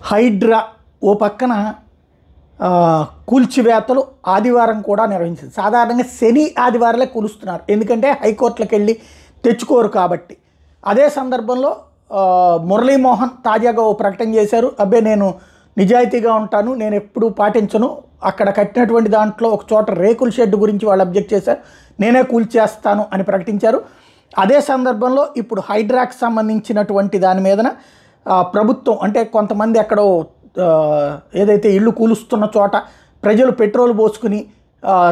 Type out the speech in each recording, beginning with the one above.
హైడ్రా ఓ పక్కన కూల్చివేతలు ఆదివారం కూడా నిర్వహించింది. సాధారణంగా శని ఆదివారాలే కూలుస్తున్నారు, ఎందుకంటే హైకోర్టులకు వెళ్ళి తెచ్చుకోరు కాబట్టి. అదే సందర్భంలో మురళీమోహన్ తాజాగా ఓ ప్రకటన చేశారు. అబ్బే నేను నిజాయితీగా ఉంటాను, నేను ఎప్పుడూ పాటించను, అక్కడ కట్టినటువంటి దాంట్లో ఒక చోట రేకుల షెడ్ గురించి వాళ్ళు అబ్జెక్ట్ చేశారు, నేనే కూల్చేస్తాను అని ప్రకటించారు. అదే సందర్భంలో ఇప్పుడు హైడ్రాకి సంబంధించినటువంటి దాని మీదన ప్రభుత్వం అంటే కొంతమంది ఎక్కడో ఏదైతే ఇళ్ళు కూలుస్తున్న చోట ప్రజలు పెట్రోల్ పోసుకుని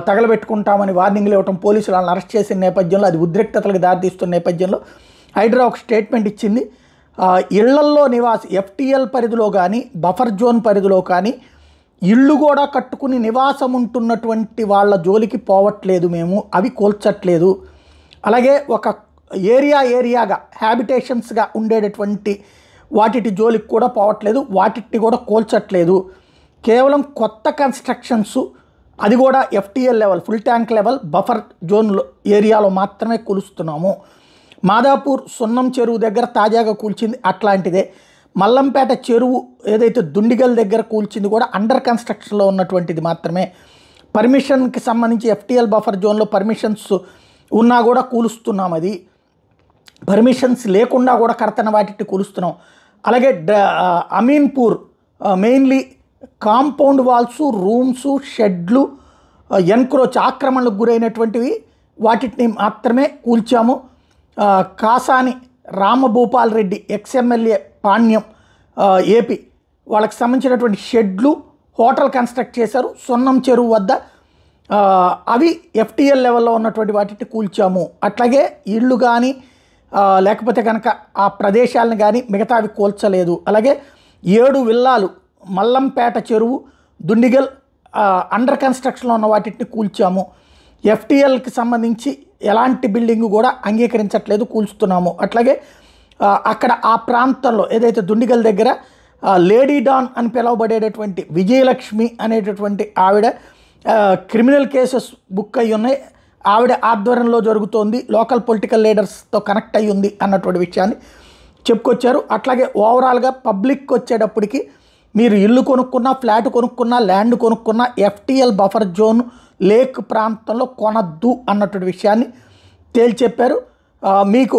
తగలబెట్టుకుంటామని వార్నింగ్లు ఇవ్వటం, పోలీసులు వాళ్ళని అరెస్ట్ చేసిన నేపథ్యంలో అది ఉద్రిక్తతలకు దారితీస్తున్న నేపథ్యంలో హైడ్రా ఒక స్టేట్మెంట్ ఇచ్చింది. ఇళ్లల్లో ఎఫ్టీఎల్ పరిధిలో కానీ బఫర్ జోన్ పరిధిలో కానీ ఇళ్ళు కూడా కట్టుకుని నివాసం ఉంటున్నటువంటి వాళ్ళ జోలికి పోవట్లేదు, మేము అవి కూల్చట్లేదు. అలాగే ఒక ఏరియాగా హ్యాబిటేషన్స్గా ఉండేటటువంటి వాటి జోలికి కూడా పోవట్లేదు, వాటిని కూడా కూల్చట్లేదు. కేవలం కొత్త కన్స్ట్రక్షన్స్, అది కూడా FTL level full tank level buffer zone ఏరియాలో మాత్రమే కూలుస్తున్నాము. మాదాపూర్ సున్నం చెరువు దగ్గర తాజాగా కూల్చింది అట్లాంటిదే. మల్లంపేట చెరువు ఏదైతే దుండిగల్ దగ్గర కూల్చింది కూడా అండర్ కన్స్ట్రక్షన్లో ఉన్నటువంటిది మాత్రమే. పర్మిషన్కి సంబంధించి ఎఫ్టీఎల్ బఫర్ జోన్లో పర్మిషన్స్ ఉన్నా కూడా కూలుస్తున్నాం, అది పర్మిషన్స్ లేకుండా కూడా కడతన వాటిని కూలుస్తున్నాం. అలాగే Ameenpur mainly compound walls, rooms, షెడ్లు ఎన్క్రోచ్ ఆక్రమణలకు గురైనటువంటివి వాటిని మాత్రమే కూల్చాము. కాసాని రామభూపాల్ రెడ్డి ఎక్స్ఎమ్మెల్యే పాణ్యం ఏపీ వాళ్ళకి సంబంధించినటువంటి షెడ్లు హోటల్ కన్స్ట్రక్ట్ చేశారు సున్నం చెరువు వద్ద, అవి ఎఫ్టీఎల్ లెవెల్లో ఉన్నటువంటి వాటిని కూల్చాము. అట్లాగే ఇళ్ళు కానీ లేకపోతే కనుక ఆ ప్రదేశాలను కానీ మిగతావి కూల్చలేదు. అలాగే 7 విల్లాలు మల్లంపేట చెరువు దుండిగల్ అండర్ కన్స్ట్రక్షన్లో ఉన్న వాటిని కూల్చాము. ఎఫ్టీఎల్కి సంబంధించి ఎలాంటి బిల్డింగ్ కూడా అంగీకరించట్లేదు, కూల్చుతున్నాము. అట్లాగే అక్కడ ఆ ప్రాంతంలో ఏదైతే దుండిగల్ దగ్గర లేడీ డాన్ అని పిలువబడేటటువంటి విజయలక్ష్మి అనేటటువంటి ఆవిడ క్రిమినల్ కేసెస్ బుక్ అయ్యి ఉన్నాయి, ఆవిడ ఆధ్వర్యంలో జరుగుతోంది, లోకల్ పొలిటికల్ లీడర్స్తో కనెక్ట్ అయ్యి ఉంది అన్నటువంటి విషయాన్ని చెప్పుకొచ్చారు. అట్లాగే ఓవరాల్గా పబ్లిక్ వచ్చేటప్పటికి మీరు ఇల్లు కొనుక్కున్నా, ఫ్లాట్ కొనుక్కున్నా, ల్యాండ్ కొనుక్కున్నా ఎఫ్టీఎల్ బఫర్ జోన్ లేక్ ప్రాంతంలో కొనద్దు అన్నటువంటి విషయాన్ని తేల్చెప్పారు. మీకు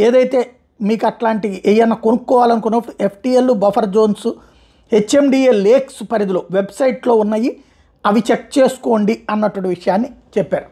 ఏదైతే మీకు అట్లాంటి ఏమైనా కొనుక్కోవాలనుకున్నప్పుడు FTL buffer zones HMDA lakes పరిధిలో వెబ్సైట్లో ఉన్నాయి, అవి చెక్ చేసుకోండి అన్నటువంటి విషయాన్ని చెప్పారు.